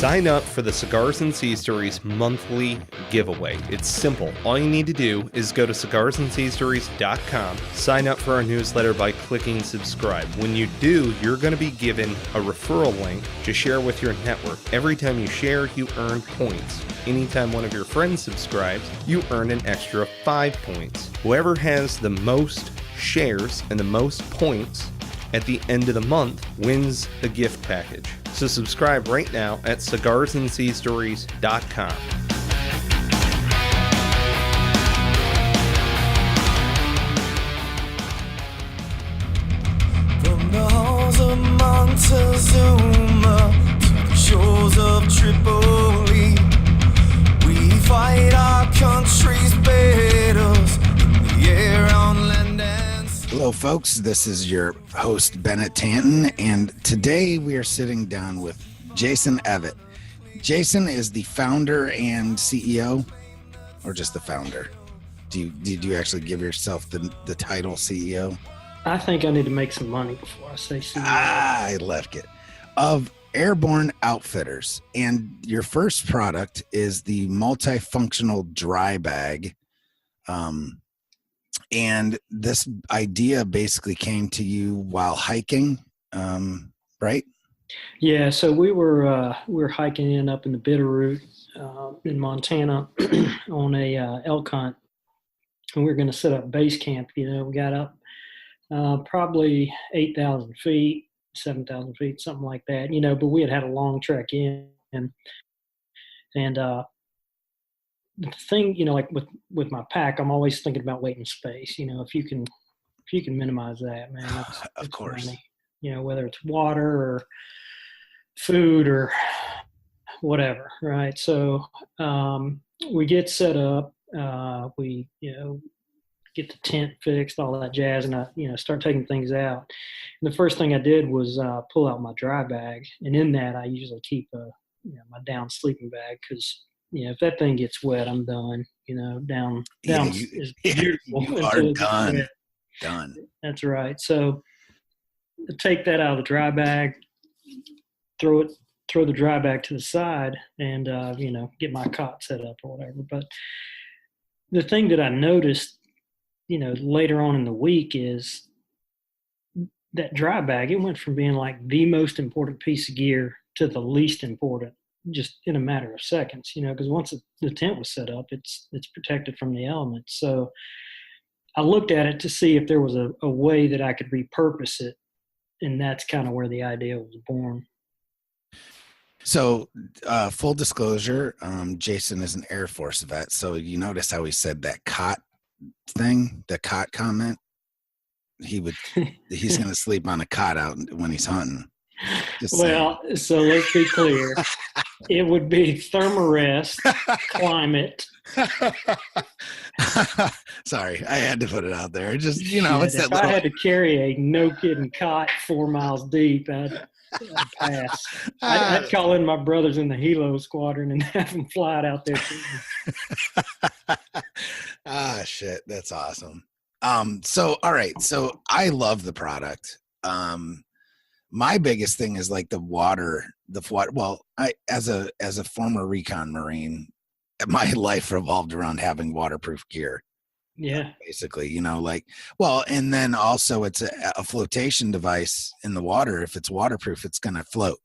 Sign up for the Cigars and Sea Stories monthly giveaway. It's simple. All you need to do is go to cigarsandseastories.com, sign up for our newsletter by clicking subscribe. When you do, you're going to be given a referral link to share with your network. Every time you share, you earn points. Anytime one of your friends subscribes, you earn an extra 5 points. Whoever has the most shares and the most points at the end of the month wins a gift package. So subscribe right now at cigarsandseastories.com. From the halls of Montezuma to the shores of Tripoli, we fight our country's battles in the air, on land and sea. Hello, folks. This is your host, Bennett Tanton, and today we are sitting down with Jason Evett. Jason is the founder and CEO, or just the founder? Did you actually give yourself the title CEO? I think I need to make some money before I say CEO. I like it. Of Airborne Outfitters, and your first product is the multifunctional dry bag. And this idea basically came to you while hiking, right? Yeah, so we were hiking up in the Bitterroot in Montana on a elk hunt, and we were going to set up base camp. We got up probably 8,000 feet, 7,000 feet, something like that. But we had a long trek in, and the thing, like with my pack, I'm always thinking about weight and space. If you can minimize that, man, that's of course. money. Whether it's water or food or whatever, right? So we get set up, we get the tent fixed, all that jazz, and I start taking things out. And the first thing I did was pull out my dry bag, and in that I usually keep my down sleeping bag, because if that thing gets wet, I'm done. Down is beautiful. You are done. Done. That's right. So I take that out of the dry bag, throw the dry bag to the side, and get my cot set up or whatever. But the thing that I noticed, later on in the week is that dry bag. It went from being like the most important piece of gear to the least important, just in a matter of seconds, because once the tent was set up, it's protected from the elements. So I looked at it to see if there was a way that I could repurpose it, and that's kind of where the idea was born. So full disclosure, Jason is an Air Force vet. So you notice how he said that cot thing, the cot comment? He's going to sleep on a cot out when he's hunting. Well, so let's be clear. It would be thermarest, climate. Sorry, I had to put it out there. Just, it's that little... I had to carry a no-kidding cot 4 miles deep, I'd pass. I'd call in my brothers in the Hilo squadron and have them fly it out there too. Shit, that's awesome. So, all right. So I love the product. My biggest thing is like the water. Well, as a former recon Marine, my life revolved around having waterproof gear. Yeah. Basically, and then also it's a flotation device in the water. If it's waterproof, it's going to float.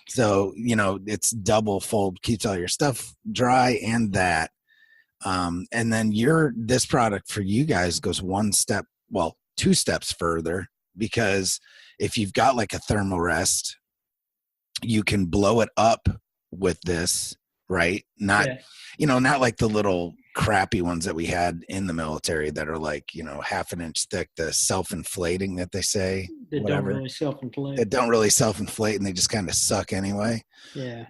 So, it's double fold, keeps all your stuff dry and that. And then this product for you guys goes 2 steps further, because if you've got like a thermarest, you can blow it up with this, right? Not like the little crappy ones that we had in the military that are like, half an inch thick, the self-inflating that they say. That don't really self-inflate. That don't really self-inflate, and they just kind of suck anyway. Yeah.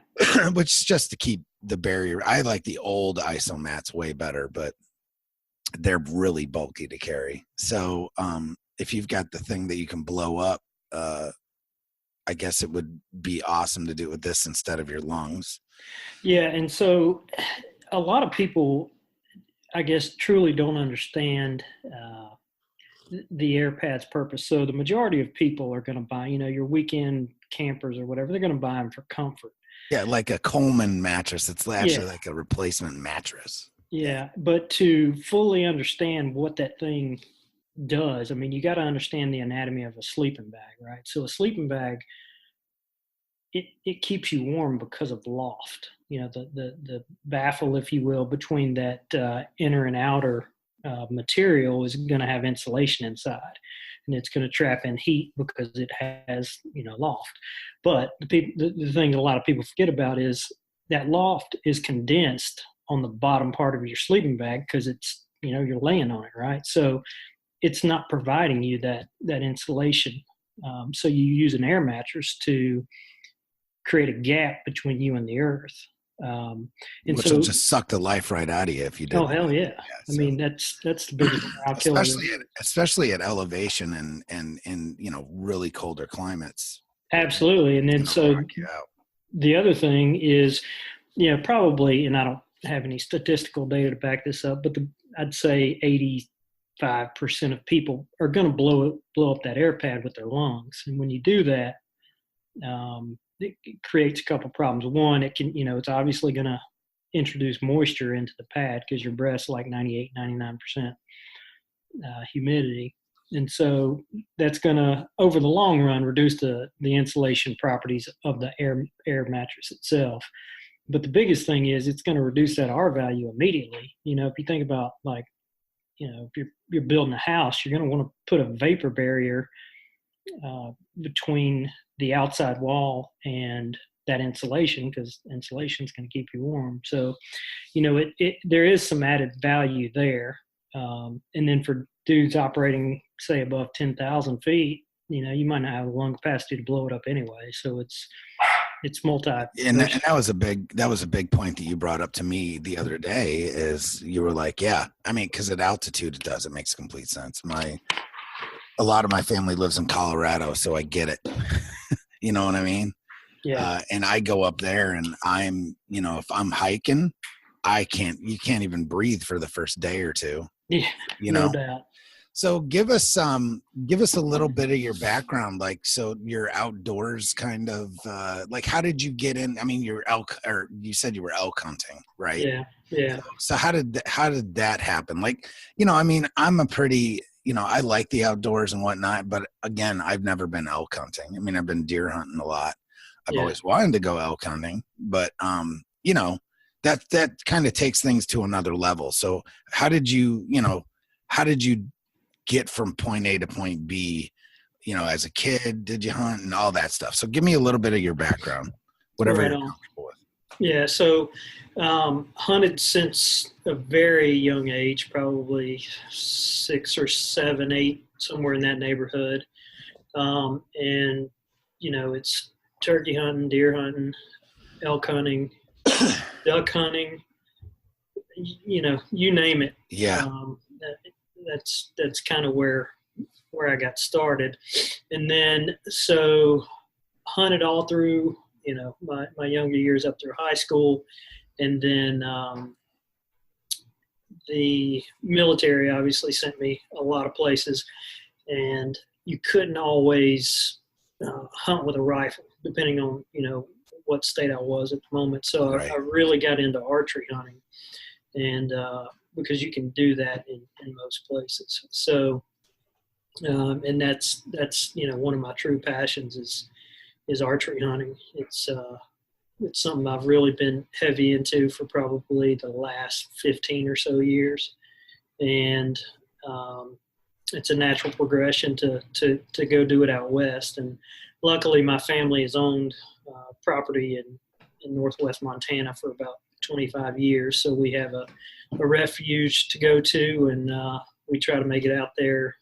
Which is just to keep the barrier. I like the old isomats way better, but they're really bulky to carry. So if you've got the thing that you can blow up, I guess it would be awesome to do it with this instead of your lungs. Yeah, and so a lot of people, I guess, truly don't understand the AirPad's purpose. So the majority of people are going to buy, your weekend campers or whatever, they're going to buy them for comfort. Yeah, like a Coleman mattress. It's actually Yeah. like a replacement mattress. Yeah, but to fully understand what that thing does, I mean, you got to understand the anatomy of a sleeping bag, right? So a sleeping bag, it keeps you warm because of loft. You know, the baffle, if you will, between that inner and outer material is going to have insulation inside, and it's going to trap in heat because it has loft. But the thing a lot of people forget about is that loft is condensed on the bottom part of your sleeping bag because it's you're laying on it, right? So it's not providing you that insulation. So you use an air mattress to create a gap between you and the earth. And Which will so, just suck the life right out of you if you oh didn't. hell yeah! So, I mean, that's the biggest round killer. especially at elevation and in really colder climates. Absolutely. And then so Knock you out. the other thing is, probably, and I don't have any statistical data to back this up, but I'd say 85% of people are going to blow up that air pad with their lungs. And when you do that, it creates a couple problems. One, it can, it's obviously going to introduce moisture into the pad because your breath's like 98, 99% humidity. And so that's going to, over the long run, reduce the insulation properties of the air mattress itself. But the biggest thing is it's going to reduce that R value immediately. If you think about if you're building a house, you're going to want to put a vapor barrier between the outside wall and that insulation because insulation is going to keep you warm. So, there is some added value there. And then for dudes operating, say, above 10,000 feet, you might not have the lung capacity to blow it up anyway. So it's multi. And that was a big point that you brought up to me the other day. Is you were like, yeah, I mean, because at altitude it makes complete sense. A lot of my family lives in Colorado, so I get it. You know what I mean? Yeah. And I go up there and I'm, if I'm hiking, you can't even breathe for the first day or two. Yeah. No doubt. So give us a little bit of your background. Like, so you're outdoors kind of, like, how did you get in? I mean, you said you were elk hunting, right? Yeah. Yeah. So how did that happen? Like, I mean, I'm a pretty, I like the outdoors and whatnot, but again, I've never been elk hunting. I mean, I've been deer hunting a lot. I've always wanted to go elk hunting, but, that kind of takes things to another level. So how did you get from point A to point B, as a kid? Did you hunt and all that stuff? So give me a little bit of your background, whatever you're comfortable with. Yeah. So, hunted since a very young age, probably 6 or 7, 8, somewhere in that neighborhood. And, it's turkey hunting, deer hunting, elk hunting, duck hunting, you name it. Yeah. That's kind of where I got started. And then, so hunted all through, my younger years up through high school. And then, the military obviously sent me a lot of places, and you couldn't always hunt with a rifle, depending on, what state I was at the moment. So Right. I really got into archery hunting, and because you can do that in most places. So, and that's one of my true passions is archery hunting. It's something I've really been heavy into for probably the last 15 or so years, and it's a natural progression to go do it out west. And luckily, my family has owned property in northwest Montana for about 25 years, so we have a refuge to go to, and we try to make it out there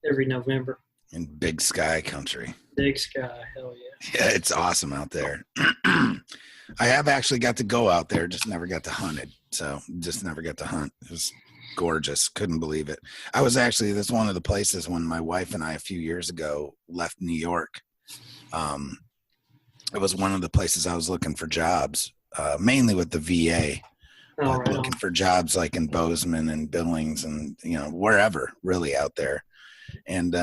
every November. In Big Sky country. Big Sky, hell yeah. Yeah, it's awesome out there. I have actually got to go out there, just never got to hunt it. So just never got to hunt. It was gorgeous. Couldn't believe it. That's one of the places when my wife and I a few years ago left New York. It was one of the places I was looking for jobs, mainly with the VA. Looking for jobs like in Bozeman and Billings and, wherever really out there. And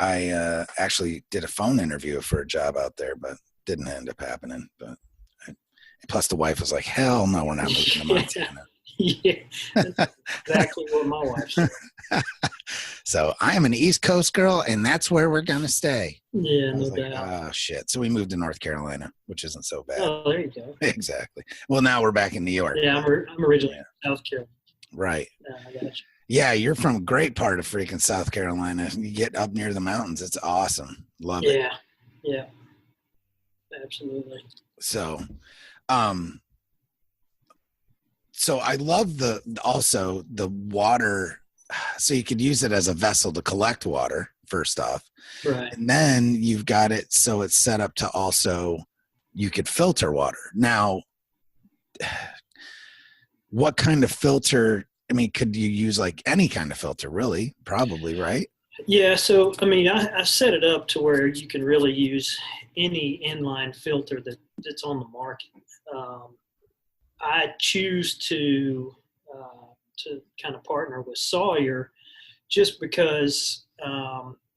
I actually did a phone interview for a job out there, but didn't end up happening. But plus the wife was like, hell no, we're not moving to Montana. Yeah, that's exactly what my wife said. So I am an East Coast girl, and that's where we're going to stay. Yeah, I was no like, doubt. oh, shit. So we moved to North Carolina, which isn't so bad. Oh, there you go. Exactly. Well, now we're back in New York. Yeah, I'm originally from South Carolina. Right. I got you. Yeah, you're from a great part of freaking South Carolina. You get up near the mountains. It's awesome. Love it. Yeah, absolutely. So, so I love also the water. So you could use it as a vessel to collect water, first off. Right. And then you've got it so it's set up to also, you could filter water. Now, what kind of filter? I mean, could you use like any kind of filter, really? Probably, right? Yeah, so I mean, I set it up to where you can really use any inline filter that's on the market. I choose to kind of partner with Sawyer just because,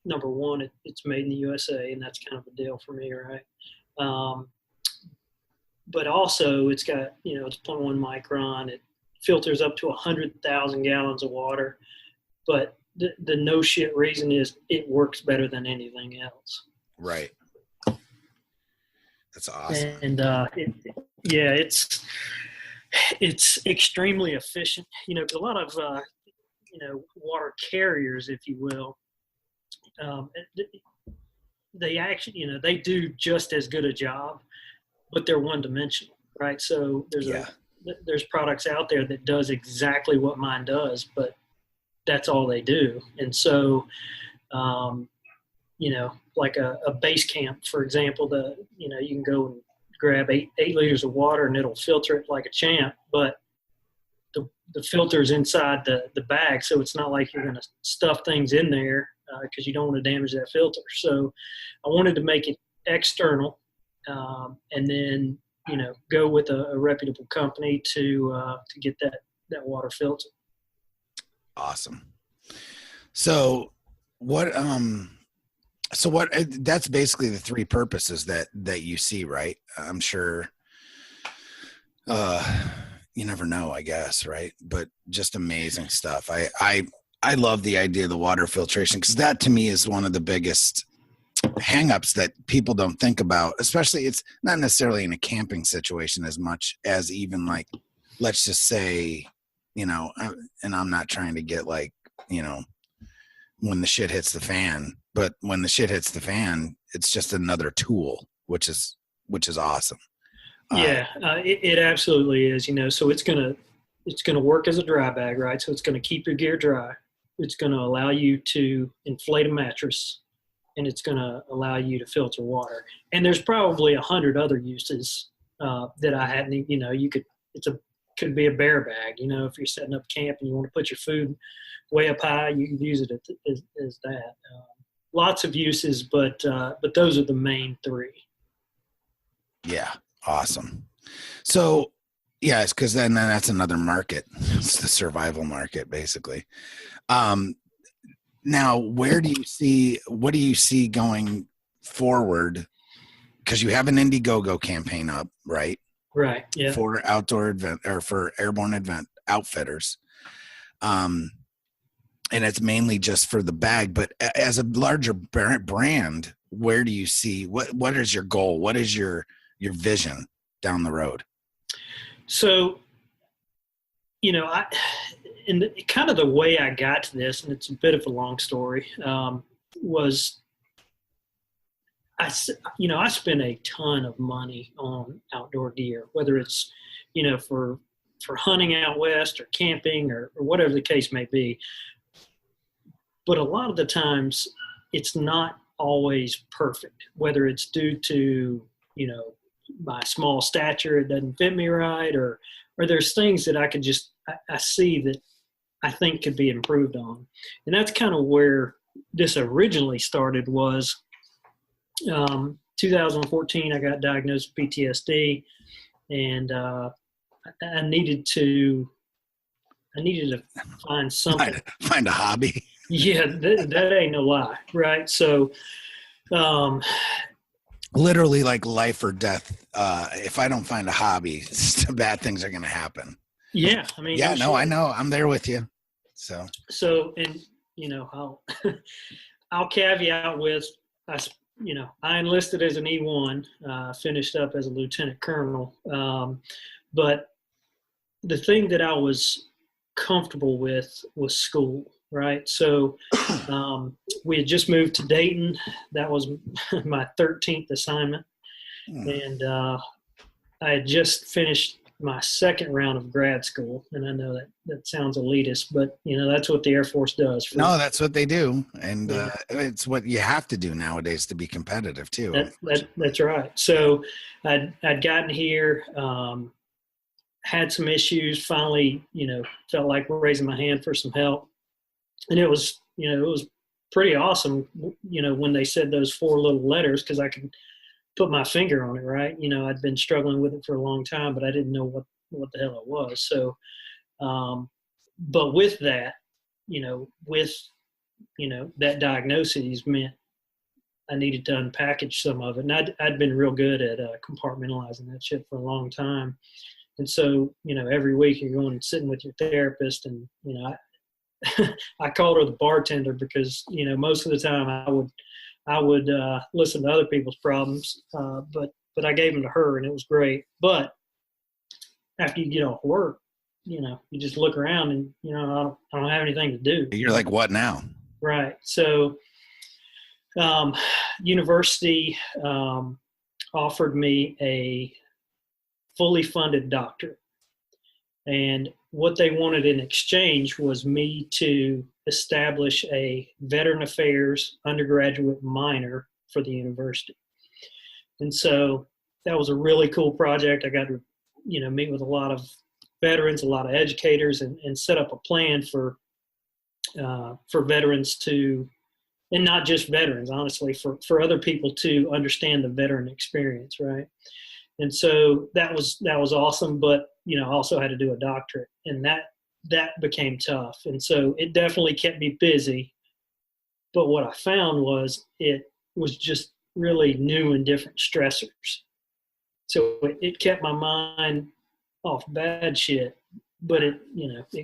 number one, it's made in the USA, and that's kind of a deal for me, right? But also, it's got, it's 0.1 micron. It filters up to 100,000 gallons of water, but the no shit reason is it works better than anything else. Right. That's awesome. And it's extremely efficient. A lot of water carriers, if you will, they actually they do just as good a job, but they're one dimensional, right? So there's products out there that does exactly what mine does, but that's all they do. And so, like a base camp, for example, you can go and grab 8 liters of water and it'll filter it like a champ, but the filter's inside the bag. So it's not like you're going to stuff things in there because you don't want to damage that filter. So I wanted to make it external and then, go with a reputable company to get that water filtered. Awesome. So that's basically the three purposes that you see, right? I'm sure, you never know, I guess. Right. But just amazing stuff. I love the idea of the water filtration, because that to me is one of the biggest hangups that people don't think about, especially it's not necessarily in a camping situation as much as even like, let's just say, and I'm not trying to get like, when the shit hits the fan, but when the shit hits the fan, it's just another tool, which is awesome. Yeah, it absolutely is. So it's gonna work as a dry bag, right? So it's gonna keep your gear dry. It's gonna allow you to inflate a mattress, and it's gonna allow you to filter water. And there's probably 100 other uses that I hadn't. Could be a bear bag. If you're setting up camp and you want to put your food way up high, you can use it as that. Lots of uses, but those are the main three. Yeah. Awesome. So yeah, it's because then that's another market. It's the survival market, basically. Now, what do you see going forward? Because you have an Indiegogo campaign up, right? Right. Yeah. For outdoor event, or for Airborne Outfitters. And it's mainly just for the bag, but as a larger brand, where do you see, what is your goal? What is your vision down the road? So, kind of the way I got to this, and it's a bit of a long story, was I spent a ton of money on outdoor gear, whether it's, for hunting out west or camping or whatever the case may be. But a lot of the times it's not always perfect, whether it's due to, my small stature, it doesn't fit me right, or there's things that I see that I think could be improved on. And that's kind of where this originally started was 2014, I got diagnosed with PTSD, and I needed to find something. Find a hobby. Yeah, that ain't no lie, right? So literally like life or death. If I don't find a hobby, bad things are going to happen. Yeah. I mean, Yeah, I'm no, sure. I know. I'm there with you. So, And I'll caveat with, I enlisted as an E1, finished up as a lieutenant colonel. But the thing that I was comfortable with was school, right? So we had just moved to Dayton. That was my 13th assignment. And I had just finished my second round of grad school. And I know that sounds elitist, but, that's what the Air Force does. No, that's what they do. And Yeah. it's what you have to do nowadays to be competitive, too. That's right. So I'd gotten here, had some issues, finally, felt like raising my hand for some help. And it was pretty awesome, when they said those 4 little letters, because I could put my finger on it, right? I'd been struggling with it for a long time, but I didn't know what the hell it was. So, but with that, that diagnosis meant I needed to unpackage some of it. And I'd been real good at compartmentalizing that shit for a long time. And so, every week you're going and sitting with your therapist, and, I called her the bartender because, most of the time I would listen to other people's problems, but I gave them to her, and it was great. But after you get off work, you just look around and, I don't have anything to do. You're like, what now? Right. So, university offered me a fully funded doctorate. And what they wanted in exchange was me to establish a veteran affairs undergraduate minor for the university. And so that was a really cool project. I got to, meet with a lot of veterans, a lot of educators, and set up a plan for veterans to, and not just veterans, honestly, for other people to understand the veteran experience, right? And so that was awesome, but I also had to do a doctorate, and that became tough. And so it definitely kept me busy. But what I found was it was just really new and different stressors. So it kept my mind off bad shit, but it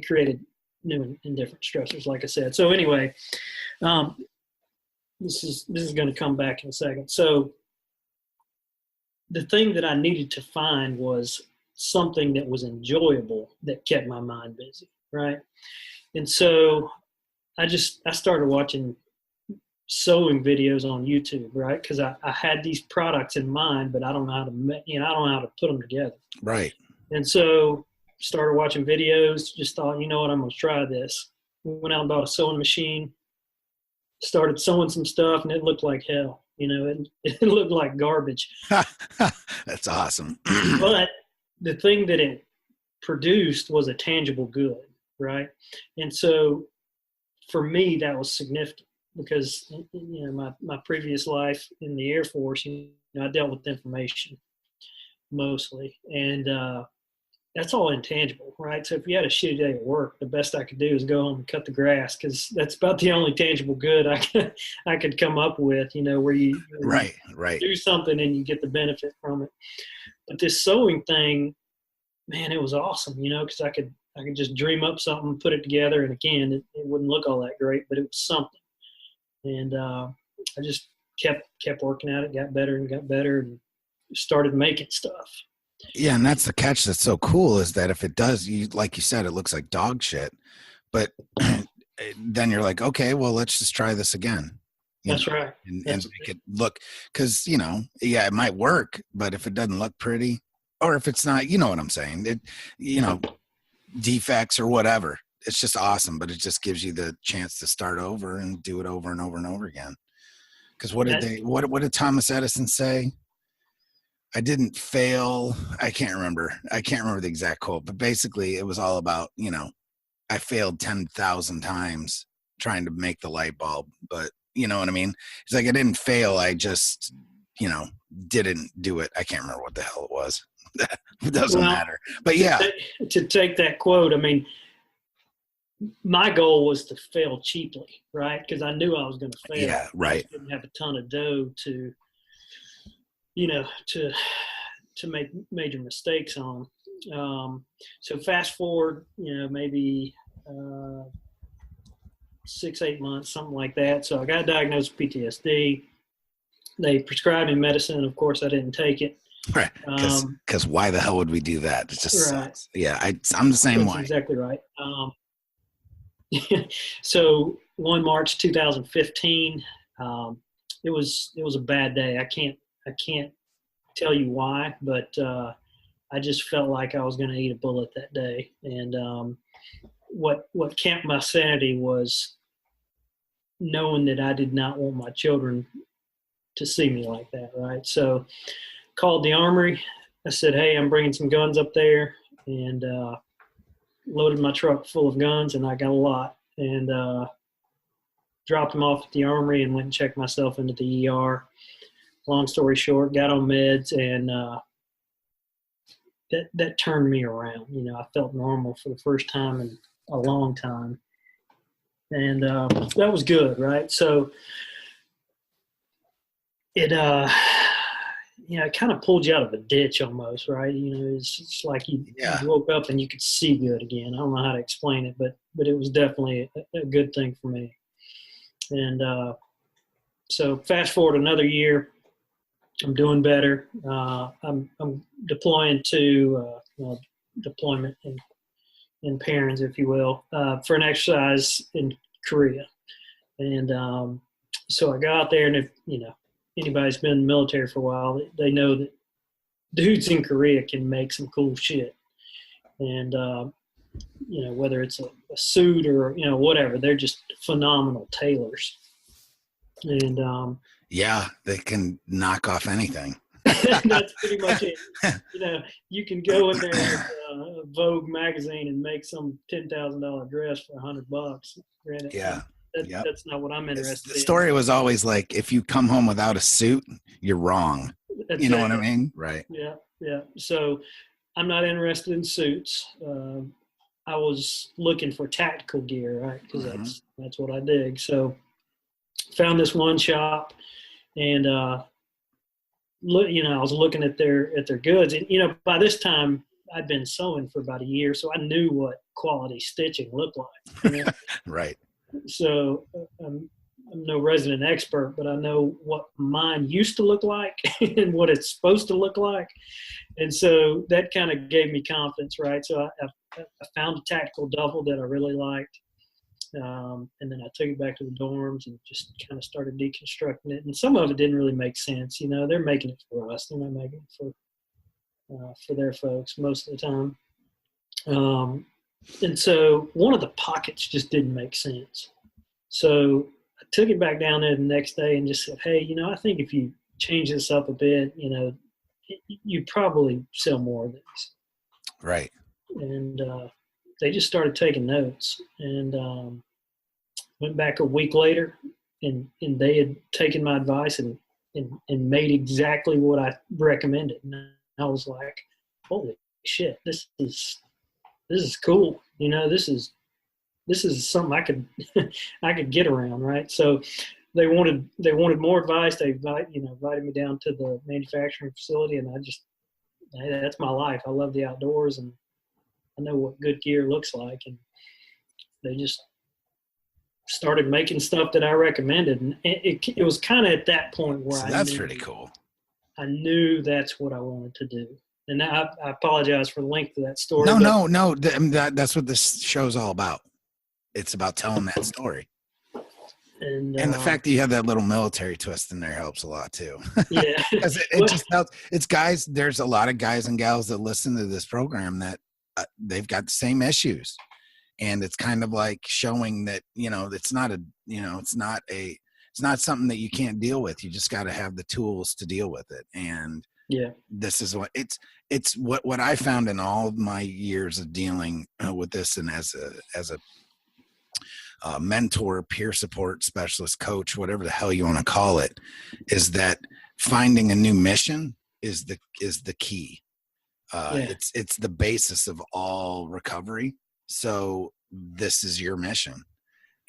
created new and different stressors, like I said. So anyway, this is going to come back in a second. So the thing that I needed to find was something that was enjoyable that kept my mind busy, right? And so I started watching sewing videos on YouTube, right? Because I had these products in mind, but I don't know how to, I don't know how to put them together. Right. And so started watching videos, just thought, you know what, I'm going to try this. Went out and bought a sewing machine, started sewing some stuff, and it looked like hell. It looked like garbage. That's awesome. But the thing that it produced was a tangible good, right? And so for me, that was significant because, my previous life in the Air Force, I dealt with information mostly. And that's all intangible, right? So if you had a shitty day at work, the best I could do is go home and cut the grass, because that's about the only tangible good I could come up with, where you right do something and you get the benefit from it. But this sewing thing, man, it was awesome, because I could just dream up something, put it together, and again, it wouldn't look all that great, but it was something. And I just kept working at it, got better and started making stuff. Yeah, and that's the catch that's so cool, is that if it does, like you said, it looks like dog shit, but then you're like, okay, well, let's just try this again. That's right. And make it look, because, yeah, it might work, but if it doesn't look pretty, or if it's not, you know what I'm saying, defects or whatever, it's just awesome, but it just gives you the chance to start over and do it over and over and over again. Because what did Thomas Edison say? I didn't fail. I can't remember the exact quote, but basically it was all about, I failed 10,000 times trying to make the light bulb, but you know what I mean? It's like, I didn't fail. I just, didn't do it. I can't remember what the hell it was. It doesn't matter. But yeah. To take that quote, I mean, my goal was to fail cheaply, right? Because I knew I was going to fail. Yeah, right. I didn't have a ton of dough to to make major mistakes on. So fast forward, maybe 6-8 months, something like that. So I got diagnosed with PTSD. They prescribed me medicine. Of course, I didn't take it. Right. Because why the hell would we do that? It just right. sucks. Yeah, I'm the same way. Exactly right. So 1 March 2015, it was a bad day. I can't tell you why, but I just felt like I was going to eat a bullet that day. And what camped my sanity was knowing that I did not want my children to see me like that, right? So called the armory. I said, hey, I'm bringing some guns up there, and loaded my truck full of guns, and I got a lot, and dropped them off at the armory and went and checked myself into the ER. Long story short, got on meds, and that turned me around. I felt normal for the first time in a long time, and that was good, right? So it it kind of pulled you out of a ditch almost, right? It's like you woke up and you could see good again. I don't know how to explain it, but it was definitely a good thing for me. And so fast forward another year, I'm doing better. I'm deploying to deployment in parents, if you will, for an exercise in Korea. And so I got out there, and if anybody's been in the military for a while, they know that dudes in Korea can make some cool shit. And whether it's a suit or whatever, they're just phenomenal tailors. And they can knock off anything. That's pretty much it. You can go in there with Vogue magazine and make some $10,000 dress for $100. Granted, that's not what I'm interested in. The story was always like, if you come home without a suit, you're wrong. That's you know what I mean? Right. Yeah. So I'm not interested in suits. I was looking for tactical gear, right? Because that's what I dig. So found this one shop, and I was looking at their goods, and by this time I'd been sewing for about a year, so I knew what quality stitching looked like. Right. So I'm no resident expert, but I know what mine used to look like and what it's supposed to look like, and so that kind of gave me confidence, right? So I found a tactical duffel that I really liked. And then I took it back to the dorms and just kind of started deconstructing it. And some of it didn't really make sense. They're making it for us. They're not making it for their folks most of the time. And so one of the pockets just didn't make sense. So I took it back down there the next day and just said, hey, I think if you change this up a bit, you probably sell more of these. Right. And they just started taking notes, and went back a week later, and they had taken my advice and made exactly what I recommended. And I was like, holy shit, this is cool. This is something I could get around, right? So they wanted more advice. They invited me down to the manufacturing facility, and hey, that's my life. I love the outdoors, and I know what good gear looks like, and they just started making stuff that I recommended, and it was kind of at that point where that's pretty cool. I knew that's what I wanted to do, and I apologize for the length of that story. No. That's what this show's all about. It's about telling that story, and the fact that you have that little military twist in there helps a lot too. Yeah, because it just helps. It's guys. There's a lot of guys and gals that listen to this program that. They've got the same issues, and it's kind of like showing that it's not something that you can't deal with. You just got to have the tools to deal with it. And this is what it's what I found in all my years of dealing with this, and as a mentor, peer support specialist, coach, whatever the hell you want to call it, is that finding a new mission is the key. It's the basis of all recovery. So this is your mission.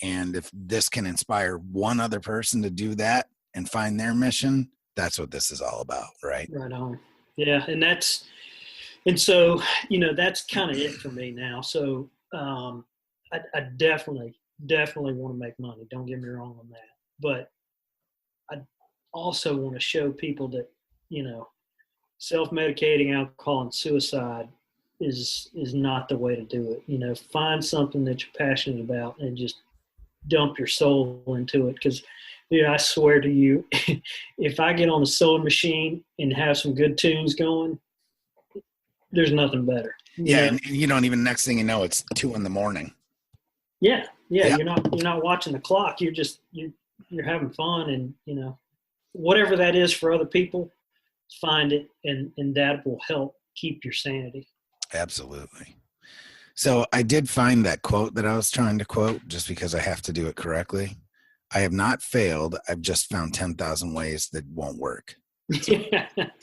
And if this can inspire one other person to do that and find their mission, That's what this is all about, right? Right on. Yeah. And so, that's kind of it for me now. So, I definitely want to make money. Don't get me wrong on that. But I also want to show people that, self-medicating, alcohol, and suicide is not the way to do it. Find something that you're passionate about and just dump your soul into it. Because, I swear to you, if I get on a sewing machine and have some good tunes going, there's nothing better. Yeah, and you don't even, next thing you know, it's 2 a.m. Yeah. Yeah. You're not watching the clock. You're just you're having fun, and whatever that is for other people, find it, and that will help keep your sanity. Absolutely. So I did find that quote that I was trying to quote, just because I have to do it correctly. I have not failed. I've just found 10,000 ways that won't work.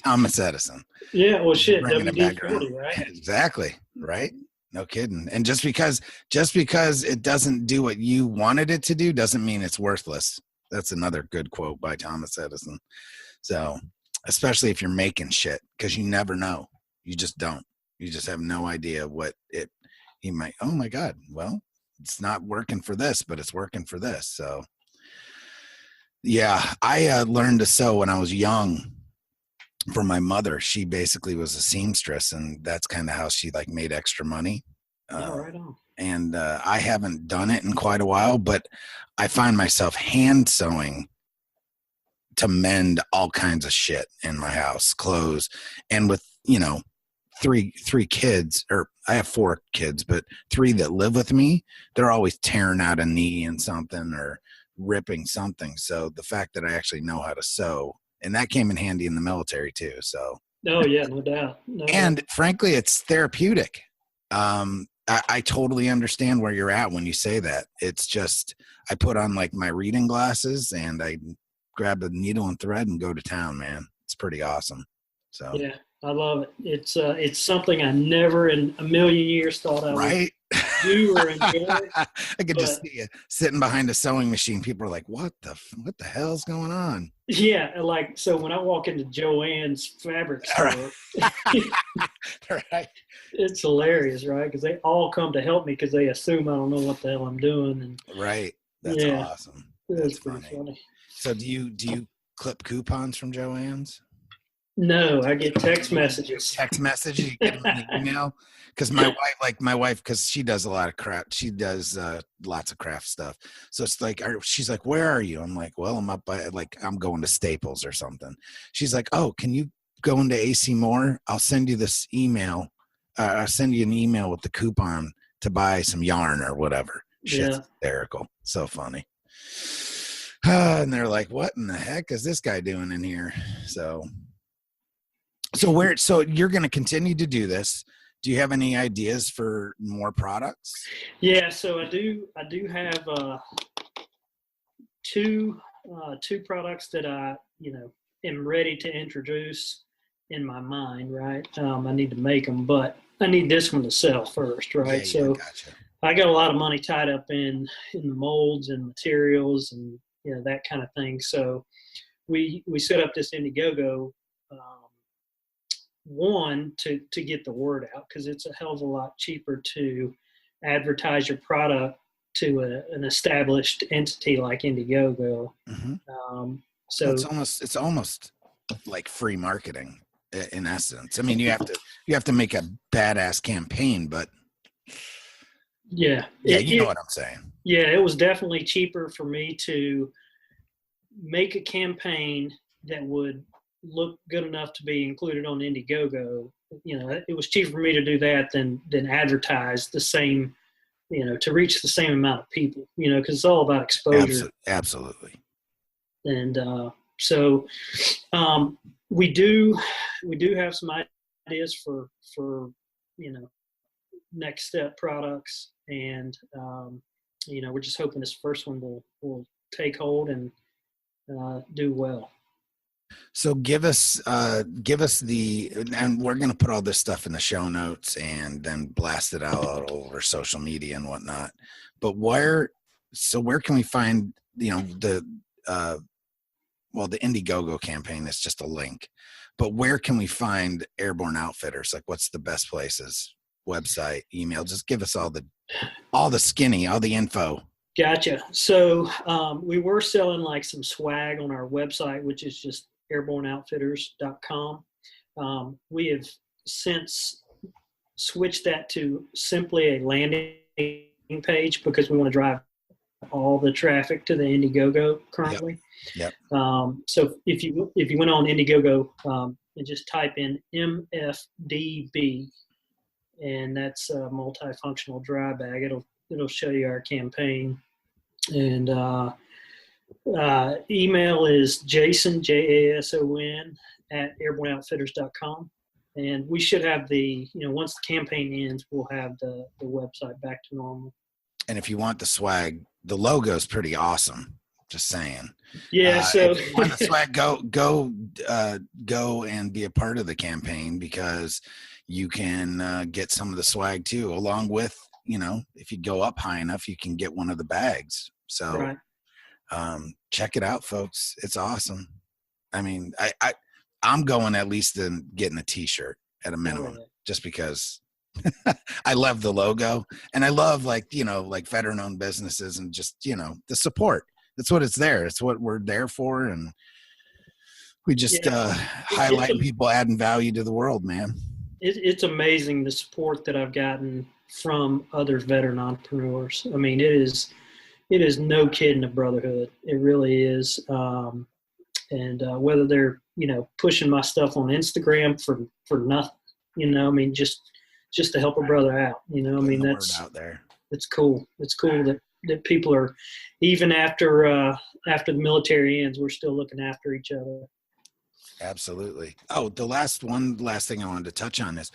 Thomas Edison. Yeah, well, shit, Bringing it back WD-40, around. right? Exactly. Right. No kidding. And just because it doesn't do what you wanted it to do doesn't mean it's worthless. That's another good quote by Thomas Edison. So, especially if you're making shit, because you never know. You just don't. You just have no idea you might, oh my God, well, it's not working for this, but it's working for this. So, yeah, I learned to sew when I was young from my mother. She basically was a seamstress, and that's kind of how she made extra money. Right on. And I haven't done it in quite a while, but I find myself hand sewing to mend all kinds of shit in my house, clothes. And with, three kids, or I have 4 kids, but 3 that live with me, they're always tearing out a knee in something or ripping something. So the fact that I actually know how to sew, and that came in handy in the military too. So, oh yeah, no doubt. And frankly, it's therapeutic. I totally understand where you're at when you say that. It's just, I put on my reading glasses and I grab a needle and thread and go to town, man. It's pretty awesome. So yeah, I love it. It's something I never in a million years thought I would do or enjoy. I could just see you sitting behind a sewing machine. People are like, what the hell's going on? Yeah, so when I walk into Joann's fabric store, right. It's hilarious, right? Because they all come to help me because they assume I don't know what the hell I'm doing. And right, that's awesome. That's pretty funny. So do you clip coupons from Joann's? No, I get text messages. Text messages? You get them in the email? Because my wife, because she does a lot of craft. She does lots of craft stuff. So it's she's like, where are you? I'm like, well, I'm up by, I'm going to Staples or something. She's like, oh, can you go into AC Moore? I'll send you this email. I'll send you an email with the coupon to buy some yarn or whatever. Shit's hysterical. So funny. And they're like, what in the heck is this guy doing in here? So you're going to continue to do this. Do you have any ideas for more products? Yeah, so I do have two products that I am ready to introduce in my mind, right? I need to make them, but I need this one to sell first, right? So gotcha. I got a lot of money tied up in the molds and materials and that kind of thing. So we set up this Indiegogo, one to get the word out, because it's a hell of a lot cheaper to advertise your product to an established entity like Indiegogo. Mm-hmm. So it's almost like free marketing in essence. I mean, you have to make a badass campaign, but you know what I'm saying. Yeah, it was definitely cheaper for me to make a campaign that would look good enough to be included on Indiegogo. It was cheaper for me to do that than advertise the same, to reach the same amount of people, because it's all about exposure. Absolutely. And so we do have some ideas for next step products, and we're just hoping this first one will take hold and do well. So give us the, and we're going to put all this stuff in the show notes and then blast it out over social media and whatnot. But where can we find, well, the Indiegogo campaign is just a link. But where can we find Airborne Outfitters? Like, what's the best places? Website, email? Just give us all the skinny, all the info. Gotcha. So we were selling like some swag on our website, which is just airborneoutfitters.com. We have since switched that to simply a landing page because we want to drive all the traffic to the Indiegogo currently. Yep. So if you went on Indiegogo and just type in MFDB, and that's a multifunctional dry bag, it'll show you our campaign. And email is Jason, Jason at airborneoutfitters.com. And we should have once the campaign ends, we'll have the website back to normal. And if you want the swag, the logo is pretty awesome. Just saying. Yeah. So if you want the swag, go and be a part of the campaign, because you can get some of the swag too, along with, if you go up high enough, you can get one of the bags. So right. Check it out, folks. It's awesome. I mean, I'm going at least in getting a t-shirt at a minimum, just because I love the logo, and I love like veteran owned businesses, and just, the support. That's what it's there. It's what we're there for. And we just highlight people adding value to the world, man. It's amazing the support that I've gotten from other veteran entrepreneurs. I mean, it is no kidding a brotherhood. It really is. And whether they're, pushing my stuff on Instagram for nothing, I mean, just to help a brother out, I mean, that's out there. It's cool. It's cool that people are, even after the military ends, we're still looking after each other. Absolutely. Oh, the last thing I wanted to touch on is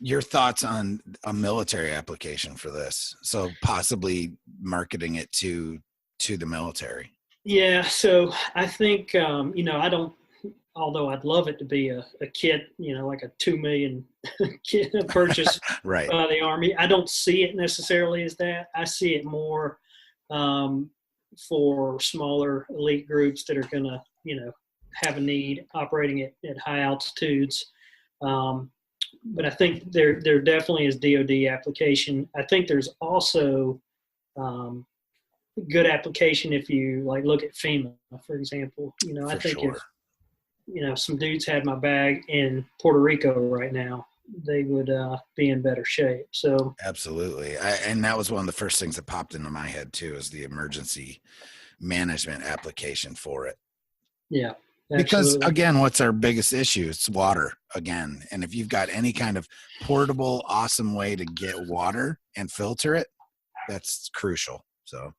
your thoughts on a military application for this. So possibly marketing it to the military. Yeah. So I think, although I'd love it to be a kit, like a $2 million kit purchase right. by the Army, I don't see it necessarily as that. I see it more for smaller elite groups that are going to, have a need operating at high altitudes. But I think there definitely is DoD application. I think there's also good application if you look at FEMA, for example. I think if some dudes had my bag in Puerto Rico right now, they would be in better shape. So absolutely. And that was one of the first things that popped into my head too, is the emergency management application for it. Yeah. Because again, what's our biggest issue? It's water again. And if you've got any kind of portable, awesome way to get water and filter it, that's crucial. So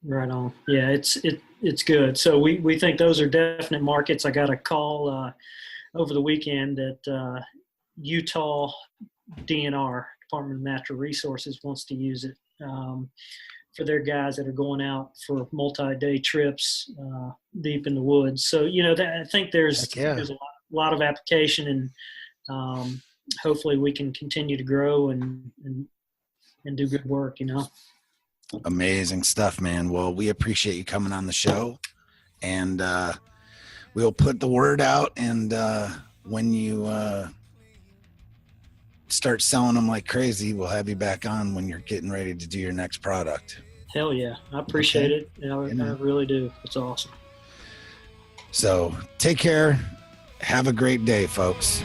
right on. Yeah, it's good. So we think those are definite markets. I got a call over the weekend that Utah DNR, Department of Natural Resources, wants to use it for their guys that are going out for multi-day trips deep in the woods. So, I think there's a lot of application, and hopefully we can continue to grow and do good work, Amazing stuff, man. Well, we appreciate you coming on the show, and we'll put the word out. And when you start selling them like crazy, we'll have you back on when you're getting ready to do your next product. Hell yeah. I appreciate it. I really do. It's awesome. So take care. Have a great day, folks.